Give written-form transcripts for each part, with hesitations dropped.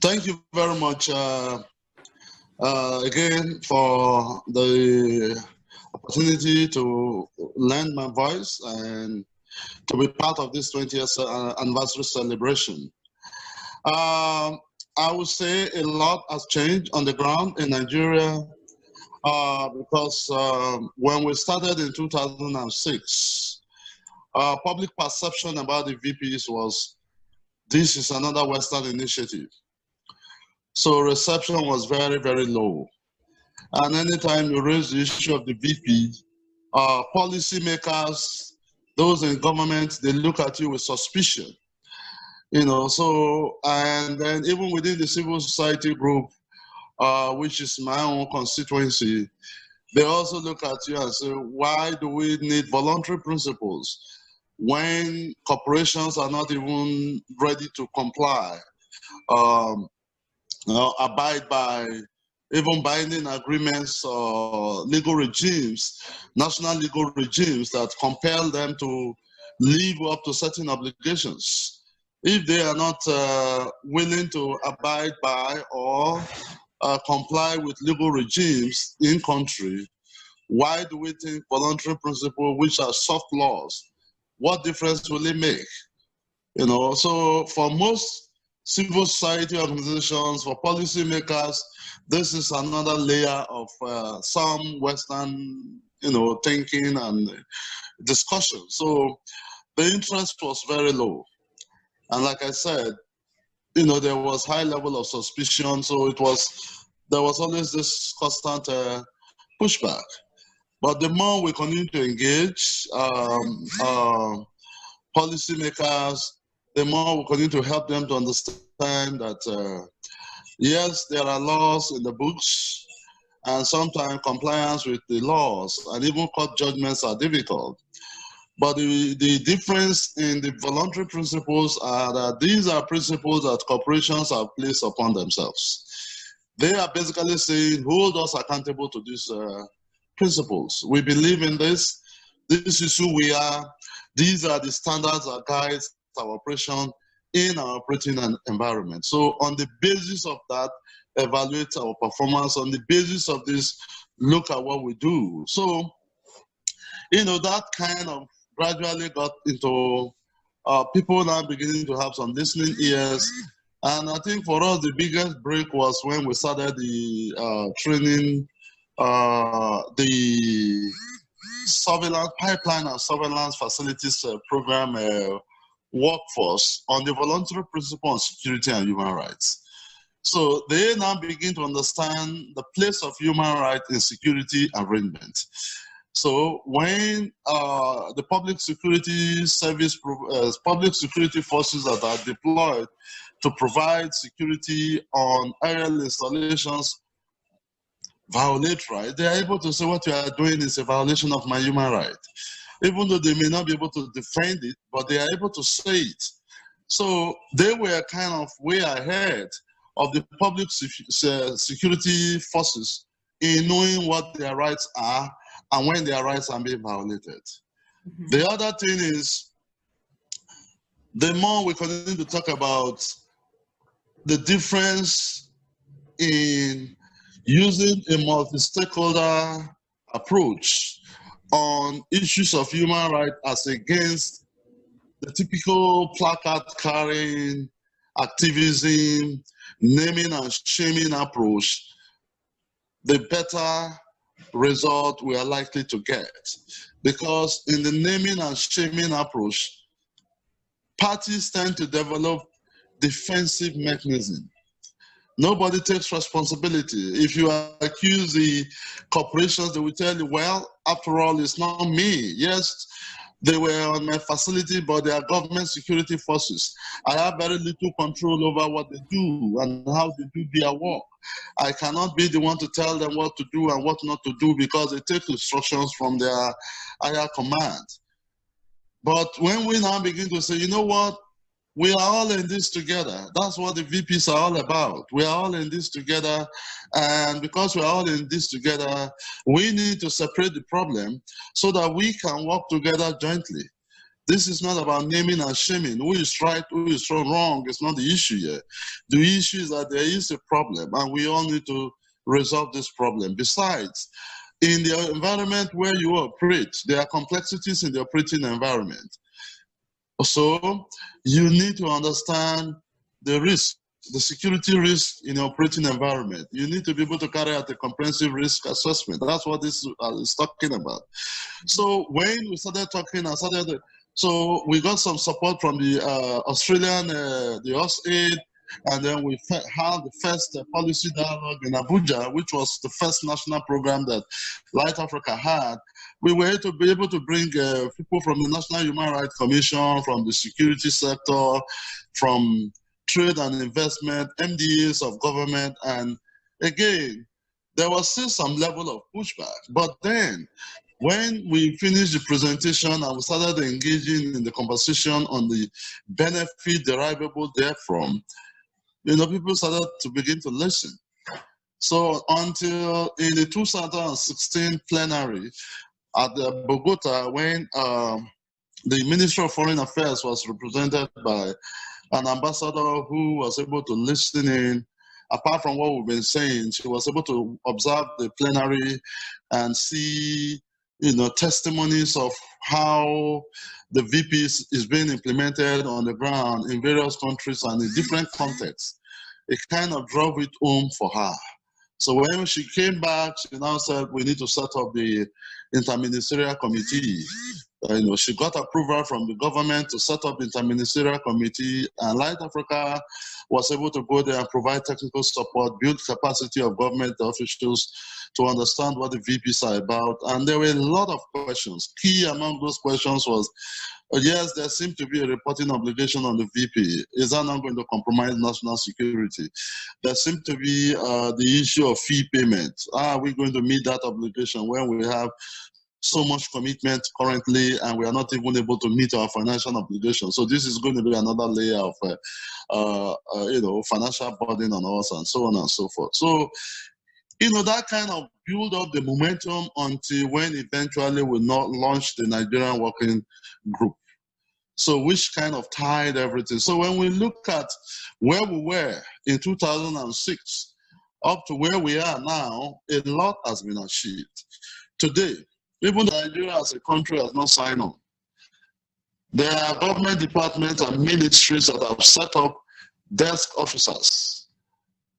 Thank you very much again for the opportunity to lend my voice and to be part of this 20th anniversary celebration. I would say a lot has changed on the ground in Nigeria because when we started in 2006, public perception about the VPs was, this is another Western initiative. So reception was very, very low. And anytime you raise the issue of the VP, policymakers, those in government, they look at you with suspicion. So, and then even within the civil society group, which is my own constituency, they also look at you and say, why do we need voluntary principles when corporations are not even ready to comply, abide by even binding agreements or legal regimes, national legal regimes that compel them to live up to certain obligations. If they are not willing to abide by or comply with legal regimes in country, why do we think voluntary principles, which are soft laws, what difference will it make? So for most civil society organizations, for policymakers, this is another layer of some Western, thinking and discussion. So the interest was very low. And like I said, there was high level of suspicion. So there was always this constant pushback. But the more we continue to engage policymakers, the more we continue to help them to understand that, yes, there are laws in the books, and sometimes compliance with the laws and even court judgments are difficult. But the difference in the voluntary principles are that these are principles that corporations have placed upon themselves. They are basically saying, hold us accountable to these principles. We believe in this. This is who we are. These are the standards that guide our operation in our operating environment. So on the basis of that, evaluate our performance. On the basis of this, look at what we do. So, that kind of gradually got into people now beginning to have some listening ears. And I think for us, the biggest break was when we started the training, the surveillance pipeline and surveillance facilities program workforce on the voluntary principle on security and human rights. So they now begin to understand the place of human rights in security arrangement. So when the public security service, public security forces that are deployed to provide security on aerial installations violate rights, they are able to say what you are doing is a violation of my human right. Even though they may not be able to defend it, but they are able to say it. So they were kind of way ahead of the public security forces in knowing what their rights are and when their rights are being violated. Mm-hmm. The other thing is, the more we continue to talk about the difference in using a multi-stakeholder approach on issues of human rights as against the typical placard carrying activism, naming and shaming approach, the better result we are likely to get. Because in the naming and shaming approach, parties tend to develop defensive mechanism. Nobody takes responsibility. If you accuse the corporations, they will tell you, well, after all, it's not me. Yes, they were on my facility, but they are government security forces. I have very little control over what they do and how they do their work. I cannot be the one to tell them what to do and what not to do because they take instructions from their higher command. But when we now begin to say, you know what, we are all in this together. That's what the VPs are all about. We are all in this together. And because we're all in this together, we need to separate the problem so that we can work together jointly. This is not about naming and shaming. Who is right, who is wrong, it's not the issue here. The issue is that there is a problem and we all need to resolve this problem. Besides, in the environment where you operate, there are complexities in the operating environment. So you need to understand the risk, the security risk in the operating environment. You need to be able to carry out a comprehensive risk assessment. That's what this is talking about. So when we started talking, so we got some support from the Australian, the AusAid, and then we had the first policy dialogue in Abuja, which was the first national program that LITE-Africa had. We were to be able to bring people from the National Human Rights Commission, from the security sector, from trade and investment, MDAs of government, and again, there was still some level of pushback. But then, when we finished the presentation and we started engaging in the conversation on the benefit derivable therefrom, people started to begin to listen. So until in the 2016 plenary at Bogota, when the Ministry of Foreign Affairs was represented by an ambassador who was able to listen in, apart from what we've been saying, she was able to observe the plenary and see testimonies of how the VPs is being implemented on the ground in various countries and in different contexts. It kind of drove it home for her. So when she came back, she now said, we need to set up the interministerial committee. She got approval from the government to set up the interministerial committee, and LITE-Africa was able to go there and provide technical support, build capacity of government officials to understand what the VPs are about. And there were a lot of questions. Key among those questions was, yes, there seems to be a reporting obligation on the VP. Is that not going to compromise national security? There seems to be the issue of fee payment. Are we going to meet that obligation when we have so much commitment currently and we are not even able to meet our financial obligations? So this is going to be another layer of financial burden on us and so on and so forth. So that kind of build up the momentum until when eventually we not launch the Nigerian Working Group. So which kind of tied everything. So when we look at where we were in 2006 up to where we are now, a lot has been achieved. Today, even Nigeria as a country has not signed on. There are government departments and ministries that have set up desk officers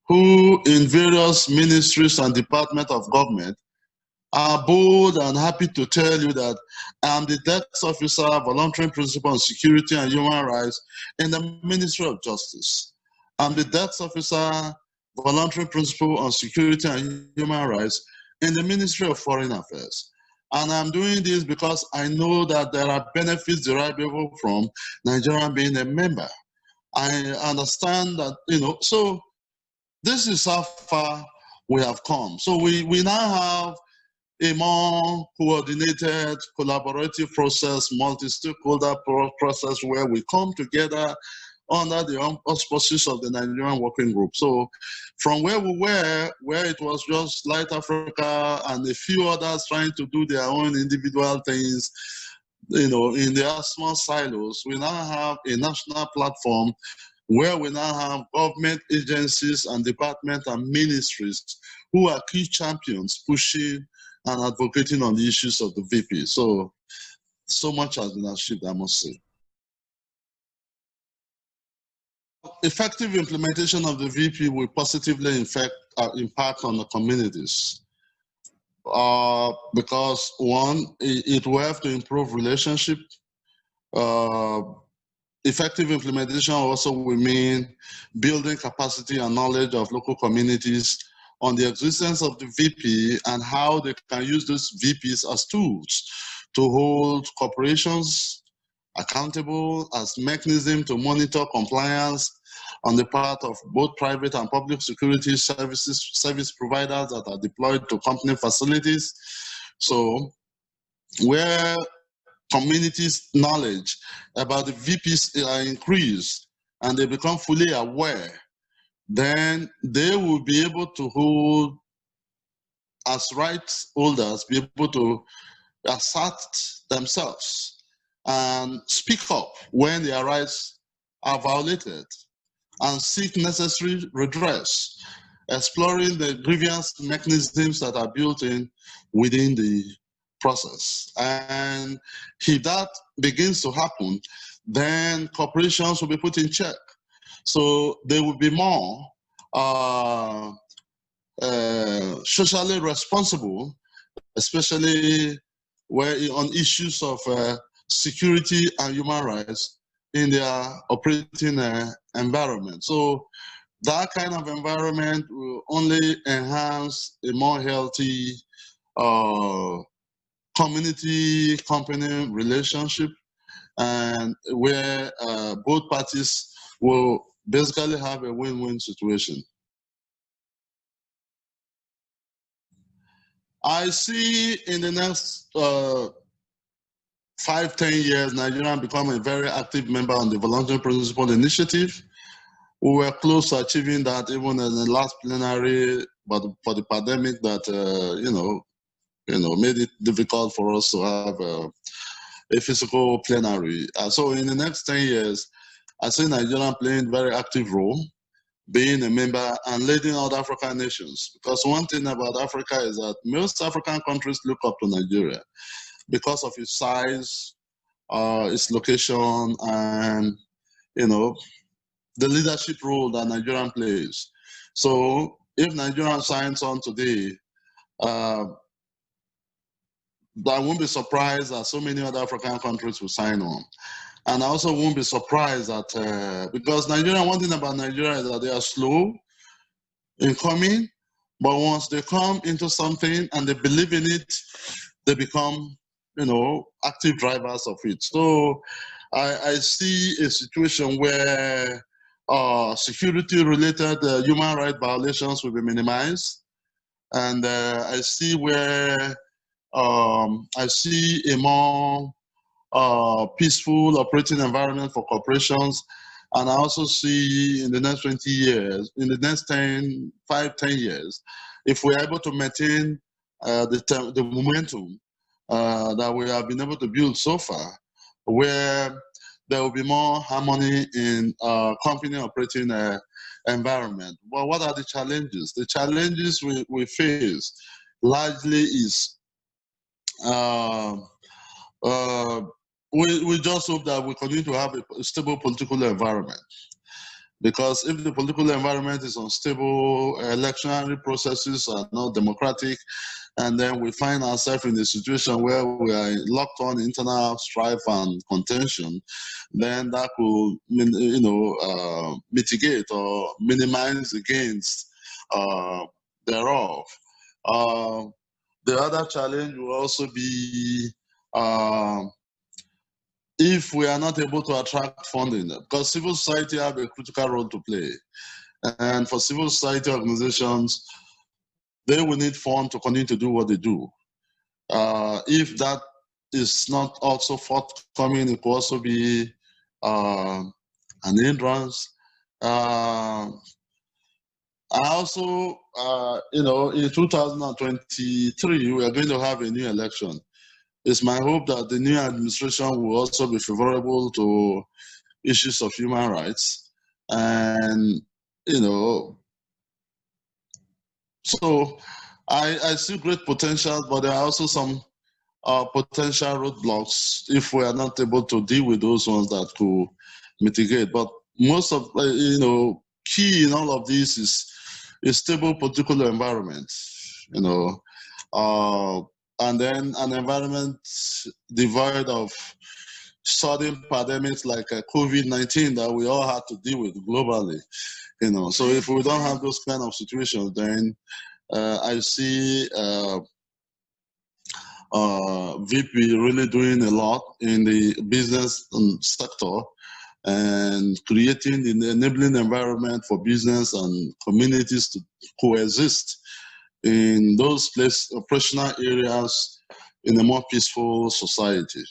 who in various ministries and departments of government are bold and happy to tell you that I'm the desk officer, Voluntary Principles Security and Human Rights in the Ministry of Justice. I'm the desk officer, Voluntary Principles on Security and Human Rights in the Ministry of Foreign Affairs. And I'm doing this because I know that there are benefits derivable from Nigeria being a member. I understand that, so this is how far we have come. So we now have a more coordinated, collaborative process, multi-stakeholder process where we come together under the auspices of the Nigerian Working Group. So from where we were, where it was just LITE-Africa and a few others trying to do their own individual things, in their small silos, we now have a national platform where we now have government agencies and departments and ministries who are key champions pushing and advocating on the issues of the VP. So much has been achieved, I must say. Effective implementation of the VP will positively impact on the communities. Because one, it will have to improve relationship. Effective implementation also will mean building capacity and knowledge of local communities on the existence of the VP and how they can use these VPs as tools to hold corporations accountable as mechanism to monitor compliance on the part of both private and public security service providers that are deployed to company facilities. So where communities' knowledge about the VPs are increased and they become fully aware, then they will be able to hold, as rights holders, be able to assert themselves and speak up when their rights are violated and seek necessary redress, exploring the grievance mechanisms that are built in within the process. And if that begins to happen, then corporations will be put in check. So they will be more socially responsible, especially where on issues of security and human rights in their operating environment. So that kind of environment will only enhance a more healthy community-company relationship, and where both parties will basically have a win-win situation. I see in the next 5-10 years, Nigeria become a very active member on the Voluntary Principles Initiative. We were close to achieving that even in the last plenary, but for the pandemic that made it difficult for us to have a physical plenary. So in the next 10 years, I see Nigeria playing a very active role, being a member and leading other African nations. Because one thing about Africa is that most African countries look up to Nigeria because of its size, its location, and the leadership role that Nigeria plays. So if Nigeria signs on today, I won't be surprised that so many other African countries will sign on. And I also won't be surprised that, because Nigeria, one thing about Nigeria is that they are slow in coming, but once they come into something and they believe in it, they become, active drivers of it. So I see a situation where security-related human rights violations will be minimized. And I see where I see a more peaceful operating environment for corporations. And I also see in the next 20 years, in the next 10 years, if we're able to maintain the momentum that we have been able to build so far, where there will be more harmony in company operating environment. Well, what are the challenges? The challenges we face largely is we just hope that we continue to have a stable political environment. Because if the political environment is unstable, electionary processes are not democratic, and then we find ourselves in a situation where we are locked on internal strife and contention, then that could, mitigate or minimize the gains thereof. The other challenge will also be if we are not able to attract funding, because civil society have a critical role to play. And for civil society organizations, they will need funds to continue to do what they do. If that is not also forthcoming, it could also be an hindrance. I also, in 2023, we are going to have a new election. It's my hope that the new administration will also be favorable to issues of human rights. And, so I see great potential, but there are also some potential roadblocks if we are not able to deal with those ones that could mitigate. But most of, key in all of this is a stable political environment, and then an environment devoid of sudden pandemics like COVID-19 that we all had to deal with globally. So if we don't have those kind of situations, then I see VP really doing a lot in the business sector and creating an enabling environment for business and communities to coexist in those operational areas in a more peaceful society.